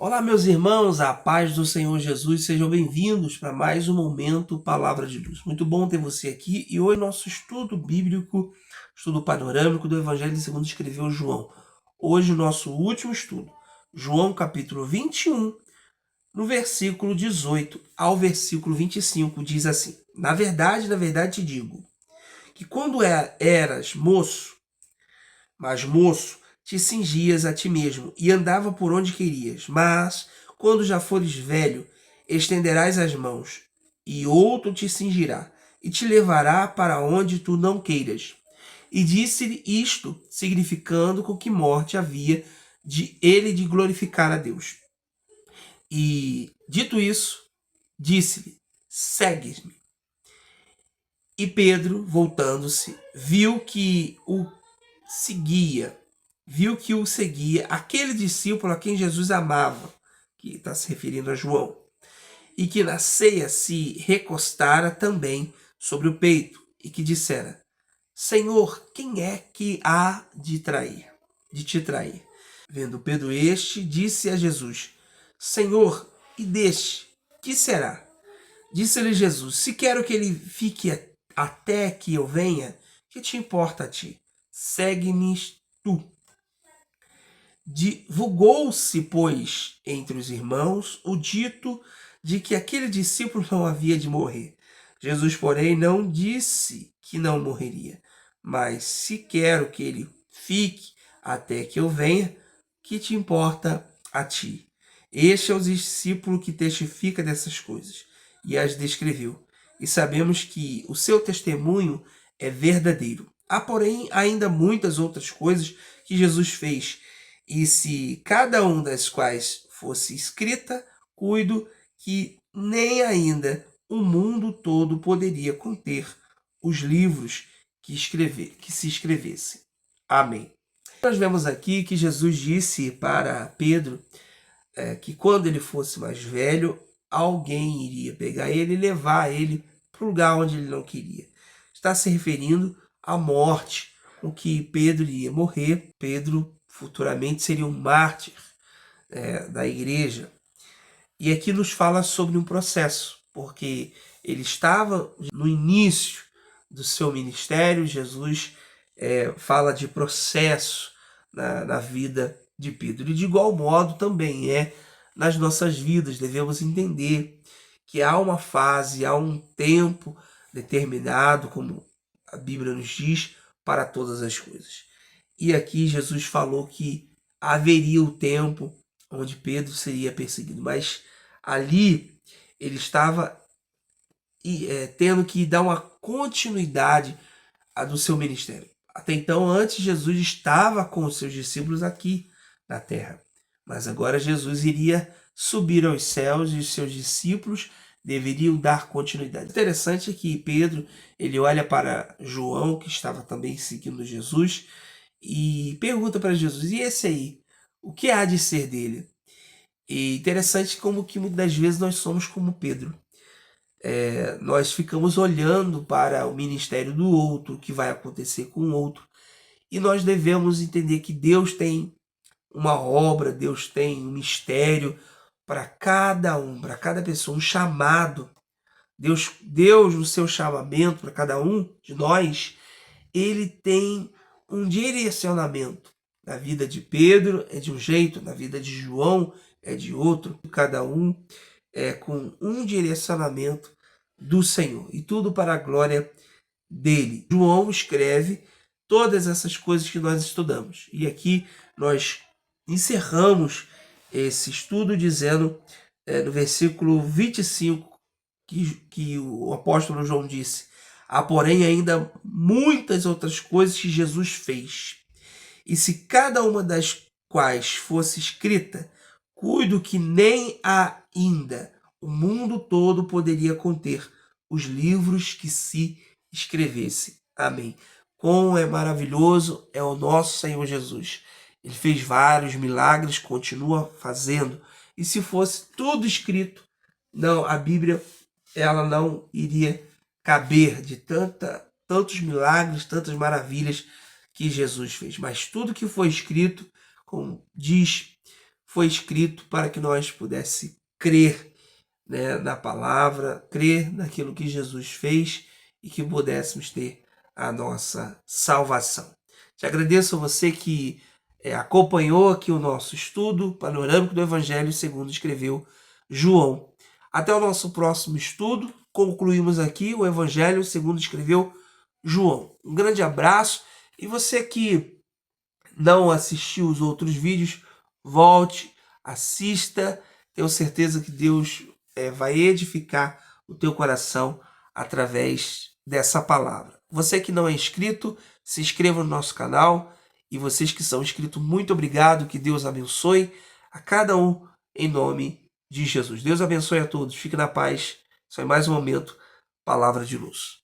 Olá, meus irmãos, a paz do Senhor Jesus, sejam bem-vindos para mais um momento Palavra de Luz. Muito bom ter você aqui e hoje nosso estudo bíblico, estudo panorâmico do Evangelho segundo escreveu João. Hoje o nosso último estudo, João capítulo 21, no versículo 18 ao versículo 25, diz assim: na verdade te digo, que quando eras moço, te cingias a ti mesmo e andava por onde querias. Mas, quando já fores velho, estenderás as mãos, e outro te cingirá, e te levará para onde tu não queiras. E disse-lhe isto, significando com que morte havia de glorificar a Deus. E, dito isso, disse-lhe: segue-me. E Pedro, voltando-se, viu que o seguia aquele discípulo a quem Jesus amava, que está se referindo a João, e que na ceia se recostara também sobre o peito, e que dissera: Senhor, quem é que há de te trair? Vendo Pedro disse a Jesus: Senhor, e deste, que será? Disse-lhe Jesus: se quero que ele fique até que eu venha, que te importa a ti? Segue-me tu. Divulgou-se, pois, entre os irmãos o dito de que aquele discípulo não havia de morrer. Jesus, porém, não disse que não morreria, mas se quero que ele fique até que eu venha, que te importa a ti? Este é o discípulo que testifica dessas coisas e as descreveu. E sabemos que o seu testemunho é verdadeiro. Há, porém, ainda muitas outras coisas que Jesus fez, e se cada uma das quais fosse escrita, cuido que nem ainda o mundo todo poderia conter os livros que se escrevessem. Amém. Nós vemos aqui que Jesus disse para Pedro que quando ele fosse mais velho, alguém iria pegar ele e levar ele para o lugar onde ele não queria. Está se referindo à morte com que Pedro iria morrer. Pedro futuramente seria um mártir da igreja. E aqui nos fala sobre um processo, porque ele estava no início do seu ministério. Jesus fala de processo na vida de Pedro. E de igual modo também nas nossas vidas. Devemos entender que há uma fase, há um tempo determinado, como a Bíblia nos diz, para todas as coisas. E aqui Jesus falou que haveria o tempo onde Pedro seria perseguido, mas ali ele estava tendo que dar uma continuidade do seu ministério. Até então, antes, Jesus estava com os seus discípulos aqui na terra, mas agora Jesus iria subir aos céus e os seus discípulos deveriam dar continuidade. O interessante é que Pedro ele olha para João, que estava também seguindo Jesus, e pergunta para Jesus: e esse aí? O que há de ser dele? E interessante como que muitas das vezes nós somos como Pedro. Nós ficamos olhando para o ministério do outro, o que vai acontecer com o outro, e nós devemos entender que Deus tem uma obra, Deus tem um mistério para cada para cada pessoa, um chamado. Deus, no seu chamamento para cada um de nós, ele tem um direcionamento. Na vida de Pedro é de um jeito, na vida de João é de outro. Cada um com um direcionamento do Senhor. E tudo para a glória dele. João escreve todas essas coisas que nós estudamos. E aqui nós encerramos esse estudo dizendo no versículo 25 que o apóstolo João disse: há, porém, ainda muitas outras coisas que Jesus fez. E se cada uma das quais fosse escrita, cuido que nem ainda o mundo todo poderia conter os livros que se escrevesse. Amém. Quão é maravilhoso é o nosso Senhor Jesus. Ele fez vários milagres, continua fazendo. E se fosse tudo escrito, não, a Bíblia ela não iria caber de tantos milagres, tantas maravilhas que Jesus fez. Mas tudo que foi escrito, como diz, foi escrito para que nós pudéssemos crer, né, na palavra, crer naquilo que Jesus fez e que pudéssemos ter a nossa salvação. Te agradeço a você que acompanhou aqui o nosso estudo panorâmico do Evangelho segundo escreveu João. Até o nosso próximo estudo. Concluímos aqui o Evangelho segundo escreveu João. Um grande abraço. E você que não assistiu os outros vídeos, volte, assista. Tenho certeza que Deus vai edificar o teu coração através dessa palavra. Você que não é inscrito, se inscreva no nosso canal. E vocês que são inscritos, muito obrigado. Que Deus abençoe a cada um em nome de Jesus. Deus abençoe a todos. Fique na paz. Só em mais um momento, palavra de luz.